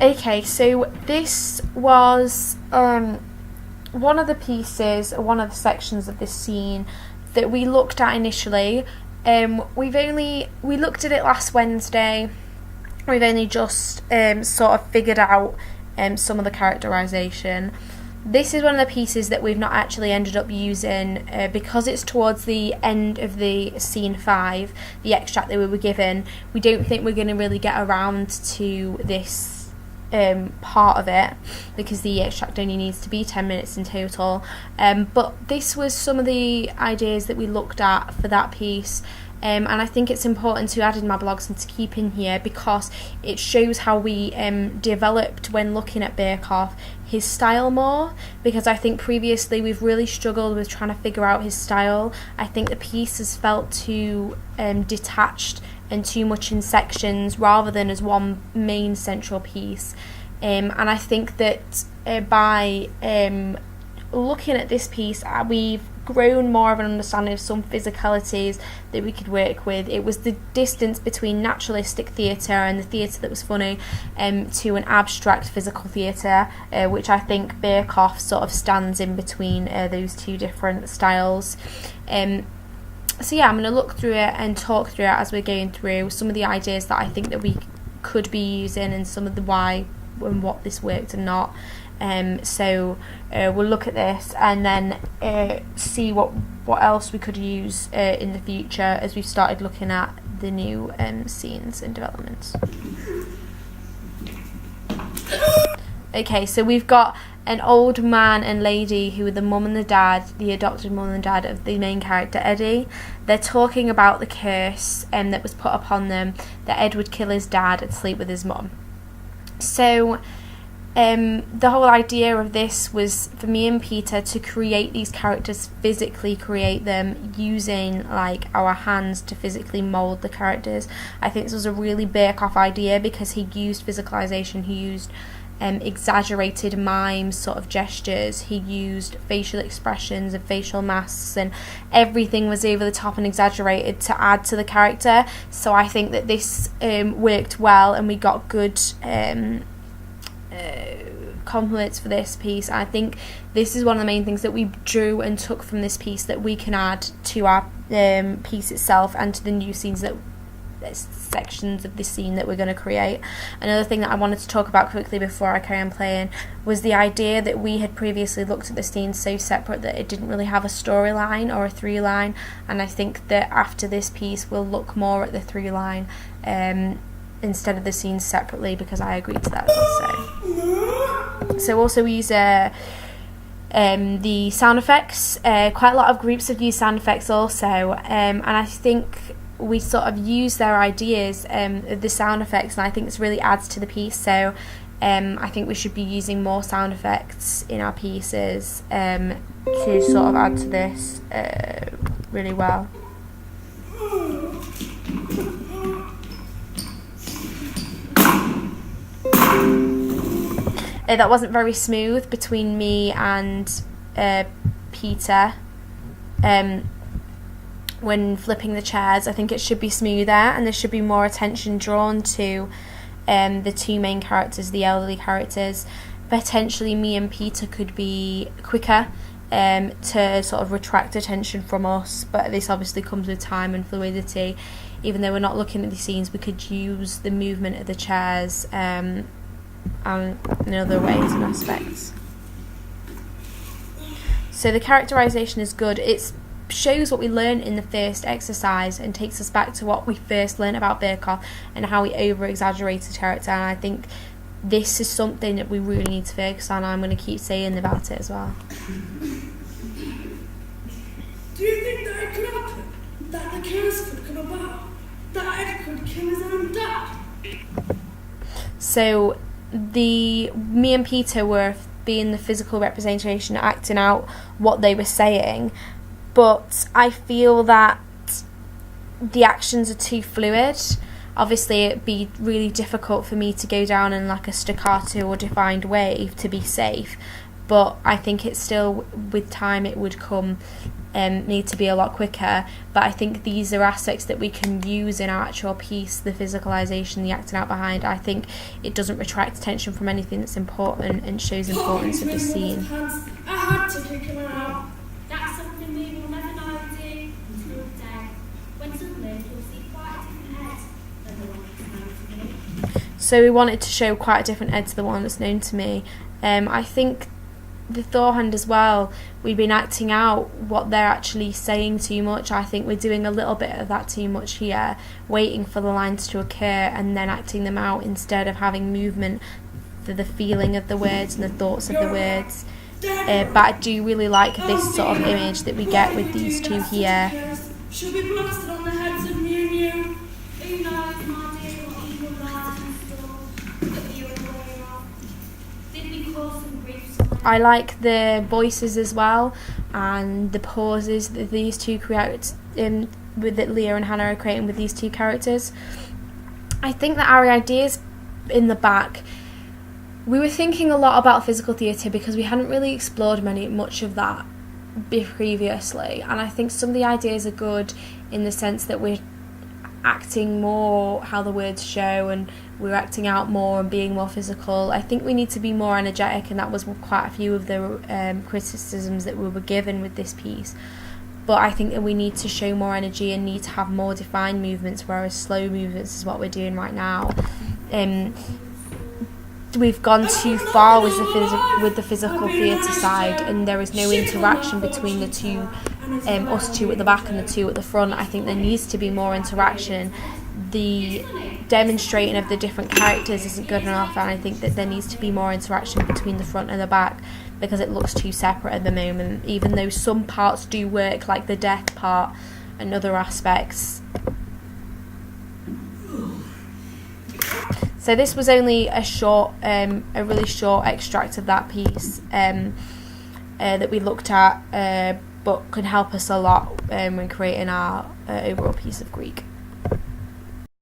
Okay, so this was one of the pieces, one of the sections of this scene that we looked at initially. We looked at it last Wednesday. We've only just sort of figured out some of the characterisation. This is one of the pieces that we've not actually ended up using because it's towards the end of the scene 5, the extract that we were given. We don't think we're going to really get around to this part of it because the extract only needs to be 10 minutes in total. But this was some of the ideas that we looked at for that piece. And I think it's important to add in my blogs and to keep in here because it shows how we developed when looking at Berkoff his style more, because I think previously we've really struggled with trying to figure out his style. I think the piece has felt too detached and too much in sections rather than as one main central piece. And I think that by looking at this piece, we've grown more of an understanding of some physicalities that we could work with. It was the distance between naturalistic theatre and the theatre that was funny to an abstract physical theatre, which I think Berkoff sort of stands in between those two different styles. So yeah, I'm going to look through it and talk through it as we're going through some of the ideas that I think that we could be using and some of the why and what this worked and not. So we'll look at this and then see what else we could use in the future as we've started looking at the new scenes and developments. Okay, so we've got an old man and lady who are the mum and the dad, the adopted mum and dad of the main character Eddie. They're talking about the curse that was put upon them, that Ed would kill his dad and sleep with his mum. So the whole idea of this was for me and Peter to create these characters, physically create them using like our hands to physically mould the characters. I think this was a really Berkoff idea because he used physicalization, he used exaggerated mime sort of gestures, he used facial expressions and facial masks, and everything was over the top and exaggerated to add to the character. So I think that this worked well and we got good compliments for this piece. I think this is one of the main things that we drew and took from this piece that we can add to our piece itself and to the new scenes that sections of this scene that we're going to create. Another thing that I wanted to talk about quickly before I carry on playing was the idea that we had previously looked at the scene so separate that it didn't really have a storyline or a through line, and I think that after this piece we'll look more at the through line instead of the scenes separately, because I agreed to that also. So also we use the sound effects. Quite a lot of groups have used sound effects also, and I think we sort of use their ideas of the sound effects, and I think this really adds to the piece. So I think we should be using more sound effects in our pieces to sort of add to this really well. That wasn't very smooth between me and Peter when flipping the chairs. I think it should be smoother and there should be more attention drawn to the two main characters, the elderly characters. Potentially me and Peter could be quicker to sort of retract attention from us, but this obviously comes with time and fluidity. Even though we're not looking at the scenes, we could use the movement of the chairs and in other ways and aspects. So the characterization is good. It shows what we learned in the first exercise and takes us back to what we first learned about Berkoff and how he over-exaggerated character, and I think this is something that we really need to focus on. I'm going to keep saying about it as well. Do you think that it could happen? That the curse could come about? That Ed could kill his own dad? So me and Peter were being the physical representation, acting out what they were saying, but I feel that the actions are too fluid. Obviously it'd be really difficult for me to go down in like a staccato or defined wave to be safe, but I think it's still, with time, it would come need to be a lot quicker. But I think these are aspects that we can use in our actual piece, the physicalisation, the acting out behind. I think it doesn't retract attention from anything that's important and shows the importance of the scene. I had to kick him out. That's something we will never know to until the day when suddenly you'll see quite a different head than the one that's known to me. So we wanted to show quite a different Ed to the one that's known to me. I think the Thorhand as well, we've been acting out what they're actually saying too much. I think we're doing a little bit of that too much here, waiting for the lines to occur and then acting them out instead of having movement for the feeling of the words and the thoughts of the words. But I do really like this sort of image that we get with these two here. She'll be blasted on the heads of me and you. Who knows, my dear, what evil lies in store that we are aware of? Did we cause some grief somewhere? I like the voices as well, and the pauses that these two create that Leah and Hannah are creating with these two characters. I think that our ideas in the back, we were thinking a lot about physical theatre because we hadn't really explored much of that previously, and I think some of the ideas are good in the sense that we're acting more how the words show, and we're acting out more and being more physical. I think we need to be more energetic, and that was quite a few of the criticisms that we were given with this piece. But I think that we need to show more energy and need to have more defined movements, whereas slow movements is what we're doing right now. We've gone too far with the physical theatre side, and there is no interaction between the two, us two at the back and the two at the front. I think there needs to be more interaction. The demonstrating of the different characters isn't good enough, and I think that there needs to be more interaction between the front and the back because it looks too separate at the moment, even though some parts do work, like the death part and other aspects. So this was only a really short extract of that piece that we looked at, but could help us a lot when creating our overall piece of Greek.